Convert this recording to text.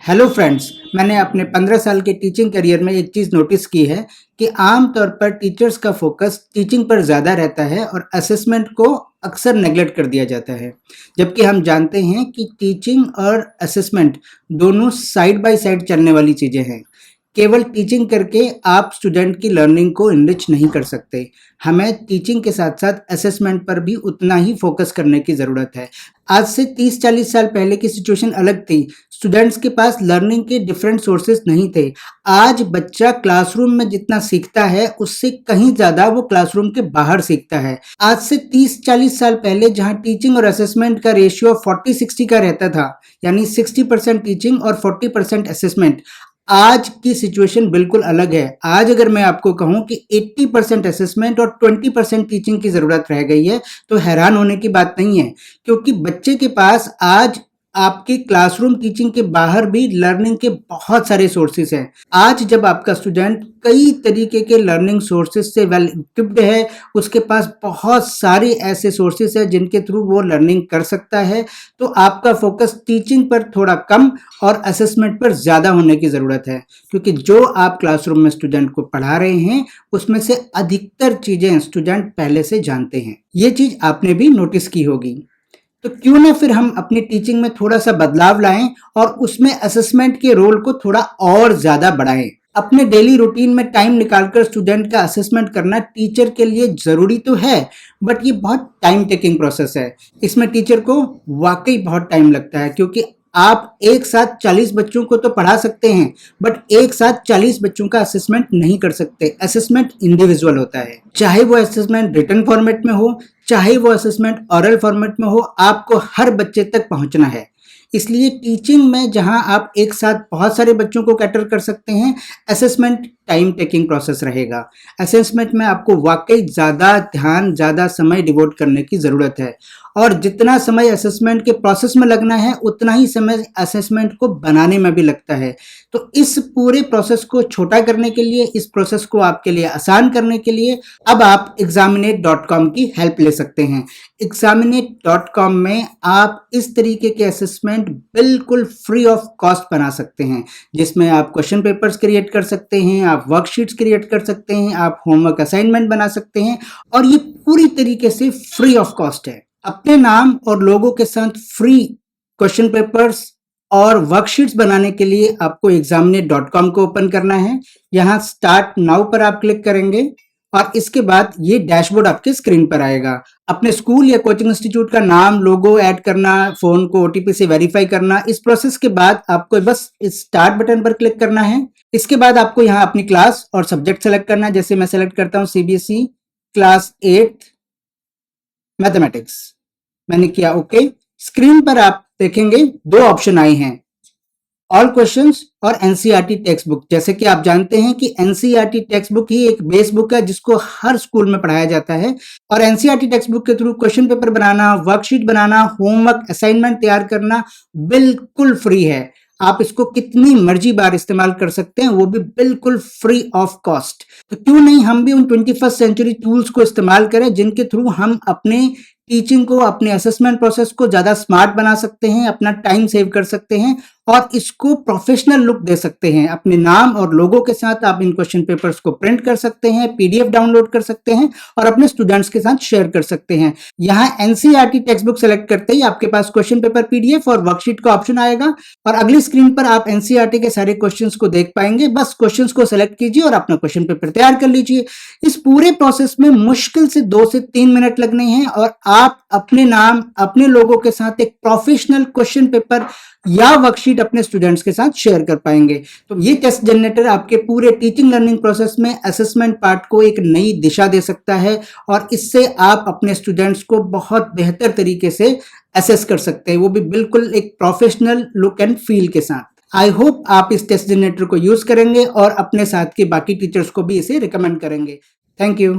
Hello friends, मैंने अपने 15 साल के टीचिंग करियर में एक चीज़ नोटिस की है कि आम तौर पर टीचर्स का फोकस टीचिंग पर ज़्यादा रहता है और असेसमेंट को अक्सर नेगलेक्ट कर दिया जाता है। जबकि हम जानते हैं कि टीचिंग और असेसमेंट दोनों साइड बाय साइड चलने वाली चीज़ें हैं। केवल टीचिंग करके आप स्टूडेंट की लर्निंग को इनरिच नहीं कर सकते। हमें टीचिंग के साथ साथ असेसमेंट पर भी उतना ही फोकस करने की ज़रूरत है। आज से 30-40 साल पहले की सिचुएशन अलग थी। स्टूडेंट्स के पास लर्निंग के डिफरेंट सोर्सेज नहीं थे। आज बच्चा क्लासरूम में जितना सीखता है उससे कहीं ज़्यादा वो क्लासरूम के बाहर सीखता है। आज से 30-40 साल पहले जहाँ टीचिंग और असेसमेंट का रेशियो 40-60 का रहता था, यानी 60% टीचिंग और 40% असेसमेंट, आज की सिचुएशन बिल्कुल अलग है। आज अगर मैं आपको कहूं कि 80% असेसमेंट और 20% टीचिंग की ज़रूरत रह गई है, तो हैरान होने की बात नहीं है, क्योंकि बच्चे के पास आज आपकी क्लासरूम टीचिंग के बाहर भी लर्निंग के बहुत सारे सोर्सेज हैं। आज जब आपका स्टूडेंट कई तरीके के लर्निंग सोर्सेज से वेल इक्विप्ड है, उसके पास बहुत सारे ऐसे सोर्सेज हैं जिनके थ्रू वो लर्निंग कर सकता है, तो आपका फोकस टीचिंग पर थोड़ा कम और असेसमेंट पर ज़्यादा होने की ज़रूरत है, क्योंकि जो आप क्लासरूम में स्टूडेंट को पढ़ा रहे हैं उसमें से अधिकतर चीज़ें स्टूडेंट पहले से जानते हैं। ये चीज़ आपने भी नोटिस की होगी। तो क्यों ना फिर हम अपनी टीचिंग में थोड़ा सा बदलाव लाएं और उसमें असेसमेंट के रोल को थोड़ा और ज़्यादा बढ़ाएं। अपने डेली रूटीन में टाइम निकालकर स्टूडेंट का असेसमेंट करना टीचर के लिए ज़रूरी तो है, बट ये बहुत टाइम टेकिंग प्रोसेस है। इसमें टीचर को वाकई बहुत टाइम लगता है, क्योंकि आप एक साथ 40 बच्चों को तो पढ़ा सकते हैं, बट एक साथ 40 बच्चों का असेसमेंट नहीं कर सकते। असेसमेंट इंडिविजुअल होता है, चाहे वो असेसमेंट रिटन फॉर्मेट में हो, चाहे वो असेसमेंट ऑरल फॉर्मेट में हो, आपको हर बच्चे तक पहुंचना है। इसलिए टीचिंग में जहां आप एक साथ बहुत सारे बच्चों को कैटर कर सकते हैं, असेसमेंट टाइम टेकिंग प्रोसेस रहेगा। असेसमेंट में आपको वाकई ज़्यादा ध्यान, ज़्यादा समय डिवोट करने की ज़रूरत है, और जितना समय असेसमेंट के प्रोसेस में लगना है उतना ही समय असेसमेंट को बनाने में भी लगता है। तो इस पूरे प्रोसेस को छोटा करने के लिए, इस प्रोसेस को आपके लिए आसान करने के लिए अब आप examinate.com की हेल्प ले सकते हैं। examinate.com में आप इस तरीके के असेसमेंट बिल्कुल फ्री ऑफ कॉस्ट बना सकते हैं, जिसमें आप क्वेश्चन पेपर्स क्रिएट कर सकते हैं, आप वर्कशीट्स क्रिएट कर सकते हैं, आप होमवर्क असाइनमेंट बना सकते हैं, और ये पूरी तरीके से फ्री ऑफ कॉस्ट है। अपने नाम और लोगों के साथ फ्री क्वेश्चन पेपर्स और वर्कशीट्स बनाने के लिए आपको examinate.com को ओपन करना है। यहाँ स्टार्ट नाउ पर आप क्लिक करेंगे और इसके बाद ये डैशबोर्ड आपके स्क्रीन पर आएगा। अपने स्कूल या कोचिंग इंस्टीट्यूट का नाम, लोगो ऐड करना, फोन को ओटीपी से वेरीफाई करना, इस प्रोसेस के बाद आपको बस इस स्टार्ट बटन पर क्लिक करना है। इसके बाद आपको यहाँ अपनी क्लास और सब्जेक्ट सेलेक्ट करना है। जैसे मैं सेलेक्ट करता हूँ सीबीएसई क्लास 8 मैथमेटिक्स, मैंने किया ओके। स्क्रीन पर आप देखेंगे दो ऑप्शन आए हैं, ऑल क्वेश्चंस और एनसीईआरटी टेक्स्ट बुक। जैसे कि आप जानते हैं कि एनसीईआरटी टेक्स्ट बुक ही एक बेस बुक है जिसको हर स्कूल में पढ़ाया जाता है, और एनसीईआरटी टेक्स्ट बुक के थ्रू क्वेश्चन पेपर बनाना, वर्कशीट बनाना, होमवर्क असाइनमेंट तैयार करना बिल्कुल फ्री है। आप इसको कितनी मर्जी बार इस्तेमाल कर सकते हैं, वो भी बिल्कुल फ्री ऑफ कॉस्ट। तो क्यों नहीं हम भी उन 21st सेंचुरी टूल्स को इस्तेमाल करें जिनके थ्रू हम अपने टीचिंग को, अपने असेसमेंट प्रोसेस को ज़्यादा स्मार्ट बना सकते हैं, अपना टाइम सेव कर सकते हैं और इसको प्रोफेशनल लुक दे सकते हैं। अपने नाम और लोगों के साथ आप इन क्वेश्चन पेपर्स को प्रिंट कर सकते हैं, पीडीएफ डाउनलोड कर सकते हैं और अपने स्टूडेंट्स के साथ शेयर कर सकते हैं। यहाँ एनसीईआरटी टेक्स्ट बुक सेलेक्ट करते ही आपके पास क्वेश्चन पेपर, पीडीएफ और वर्कशीट का ऑप्शन आएगा, और अगली स्क्रीन पर आप एनसीईआरटी के सारे क्वेश्चंस को देख पाएंगे। बस क्वेश्चंस को सेलेक्ट कीजिए और अपना क्वेश्चन पेपर तैयार कर लीजिए। इस पूरे प्रोसेस में मुश्किल से 2 से 3 मिनट लगने हैं और आप अपने नाम, अपने लोगों के साथ एक प्रोफेशनल क्वेश्चन पेपर या वर्कशीट अपने स्टूडेंट्स के साथ शेयर कर पाएंगे। तो ये टेस्ट जनरेटर आपके पूरे टीचिंग लर्निंग प्रोसेस में असेसमेंट पार्ट को एक नई दिशा दे सकता है, और इससे आप अपने स्टूडेंट्स को बहुत बेहतर तरीके से असेस कर सकते हैं, वो भी बिल्कुल एक प्रोफेशनल लुक एंड फील के साथ। आई होप आप इस टेस्ट जनरेटर को यूज करेंगे और अपने साथ के बाकी टीचर्स को भी इसे रिकमेंड करेंगे। Thank you.